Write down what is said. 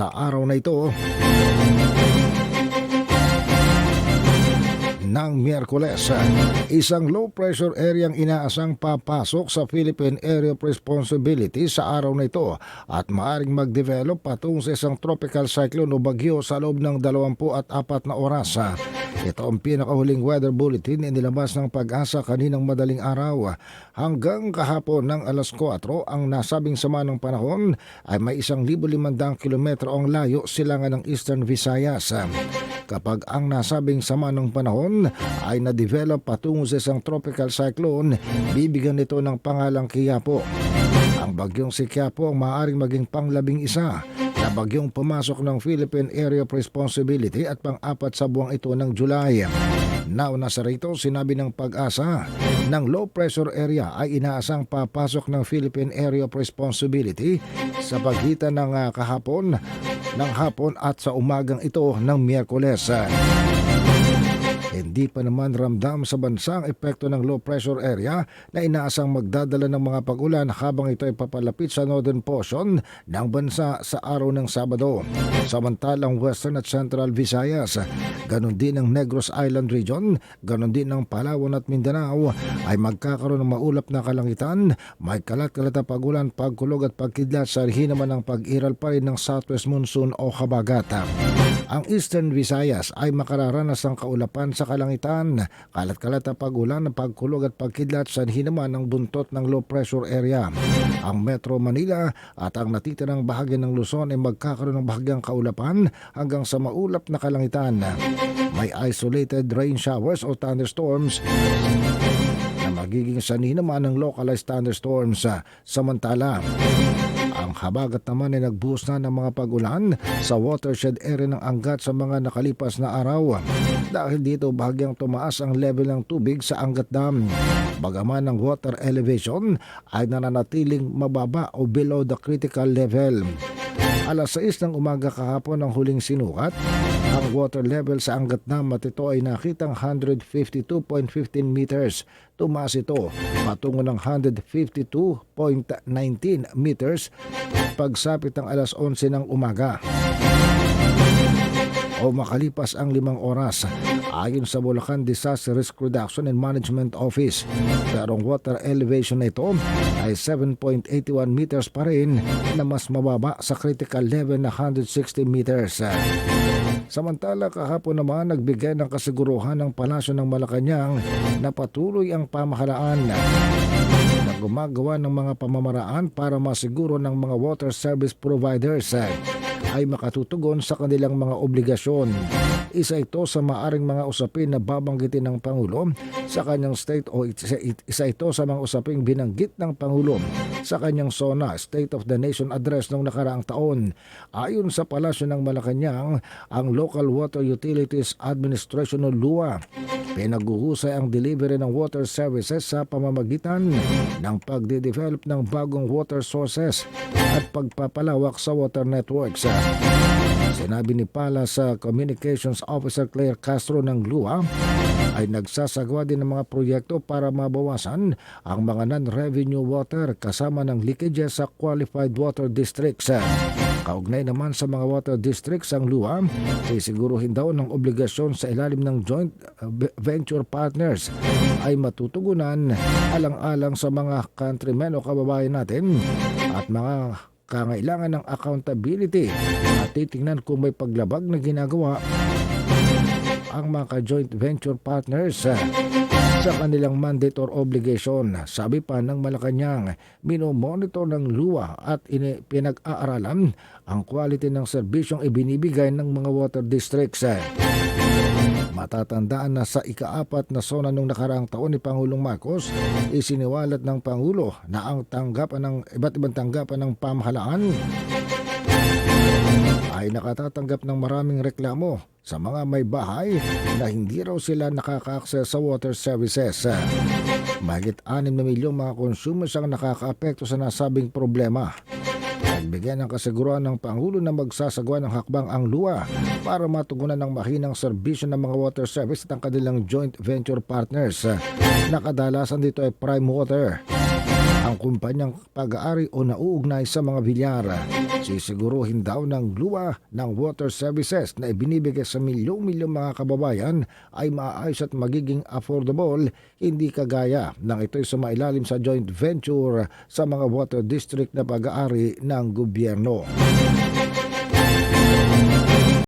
Sa araw na ito ng Miyerkules, isang low pressure area ang inaasang papasok sa Philippine Area of Responsibility sa araw na ito at maaring mag-develop patungo sa isang tropical cyclone o bagyo sa loob ng 24 na oras. Ito ang pinakahuling weather bulletin na nilabas ng Pag-asa kaninang madaling araw. Hanggang kahapon ng alas 4, ang nasabing sama ng panahon ay may 1,500 kilometro ang layo silangan ng Eastern Visayas. Kapag ang nasabing sama ng panahon ay na-develop patungo sa isang tropical cyclone, bibigyan nito ng pangalang Quiapo. Ang bagyong si Quiapo ang maaaring maging pang-11 na bagyong pumasok ng Philippine Area of Responsibility at pang-4 sa buwang ito ng July. Nauna sa rito, sinabi ng Pag-asa ng low pressure area ay inaasang papasok ng Philippine Area of Responsibility sa pagitan ng hapon at sa umagang ito ng Miyerkules. Hindi pa naman ramdam sa bansa ang epekto ng low pressure area na inaasang magdadala ng mga pag-ulan habang ito ay papalapit sa northern portion ng bansa sa araw ng Sabado. Samantalang Western at Central Visayas, ganon din ang Negros Island Region, ganon din ang Palawan at Mindanao ay magkakaroon ng maulap na kalangitan, may kalat-kalat na pag-ulan, pagkulog at pagkidlat sa naman ng pag-iral pa rin ng southwest monsoon o habagat. Ang Eastern Visayas ay makararanas ng kaulapan sa kalangitan, kalat-kalat na pag-ulan, pagkulog at pagkidlat sa naman ng buntot ng low pressure area. Ang Metro Manila at ang natitirang bahagi ng Luzon ay magkakaroon ng bahagyang kaulapan hanggang sa maulap na kalangitan. May isolated rain showers o thunderstorms na magiging sanhi naman ng localized thunderstorms. Samantala, ang habagat naman ay nagbuhos na ng mga pag-ulan sa watershed area ng Angat sa mga nakalipas na araw. Dahil dito bahagyang tumaas ang level ng tubig sa Angat Dam. Bagaman ang water elevation ay nananatiling mababa o below the critical level. Alas 6 ng umaga kahapon ang huling sinukat. Ang water level sa Angat Dam at ito ay nakitang 152.15 meters. Tumaas ito patungo ng 152.19 meters pagsapit ng alas 11 ng umaga. O makalipas ang 5 oras, ayon sa Bulacan Disaster Risk Reduction and Management Office. Pero ang water elevation na ito ay 7.81 meters pa rin na mas mababa sa critical level na 160 meters. Samantala kahapon naman nagbigay ng kasiguruhan ng Palasyo ng Malacanang na patuloy ang pamahalaan na gumagawa ng mga pamamaraan para masiguro ng mga water service providers ay makatutugon sa kanilang mga obligasyon. Isa ito sa maaring mga usapin na babanggitin ng Pangulo sa kanyang state o isa ito sa mga usaping binanggit ng Pangulo sa kanyang SONA, State of the Nation Address noong nakaraang taon. Ayon sa Palasyo ng Malacanang, ang Local Water Utilities Administration o LUA, pinaguhusay ang delivery ng water services sa pamamagitan ng pagde-develop ng bagong water sources at pagpapalawak sa water networks. Sinabi ni Palace Communications Officer Claire Castro ng LUA ay nagsasagawa din ng mga proyekto para mabawasan ang mga non-revenue water kasama ng leakages sa qualified water districts. Kaugnay naman sa mga water districts ang LUA, sisiguruhin daw ng obligasyon sa ilalim ng joint venture partners ay matutugunan alang-alang sa mga countrymen o kababayan natin at mga kangailangan ng accountability at titingnan kung may paglabag na ginagawa ang mga joint venture partners sa kanilang mandate or obligation. Sabi pa ng Malacanang, minomonitor ng LUA at pinag-aaralan ang quality ng serbisyong ibinibigay ng mga water districts. Matatandaan na sa ika-4 na SONA nung nakaraang taon ni Pangulong Marcos, isiniwalat ng Pangulo na ang tanggapan ng iba't ibang tanggapan ng pamahalaan ay nakatatanggap ng maraming reklamo sa mga may bahay na hindi raw sila nakaka-access sa water services. Mahigit 6 na milyong mga consumers ang nakaka-apekto sa nasabing problema. Nagbigay ng kasiguruhan ng Pangulo na magsasagawa ng hakbang ang LUA para matugunan ng mahinang serbisyo ng mga water service at ang kanilang joint venture partners. Nakadalasan dito ay Prime Water, ang kumpanyang pag-aari o nauugnay sa mga bilyar. Sisiguruhin daw ng luwa ng water services na ibinibigay sa milyong-milyong mga kababayan ay maayos at magiging affordable, hindi kagaya ng ito'y sumailalim sa joint venture sa mga water district na pag-aari ng gobyerno.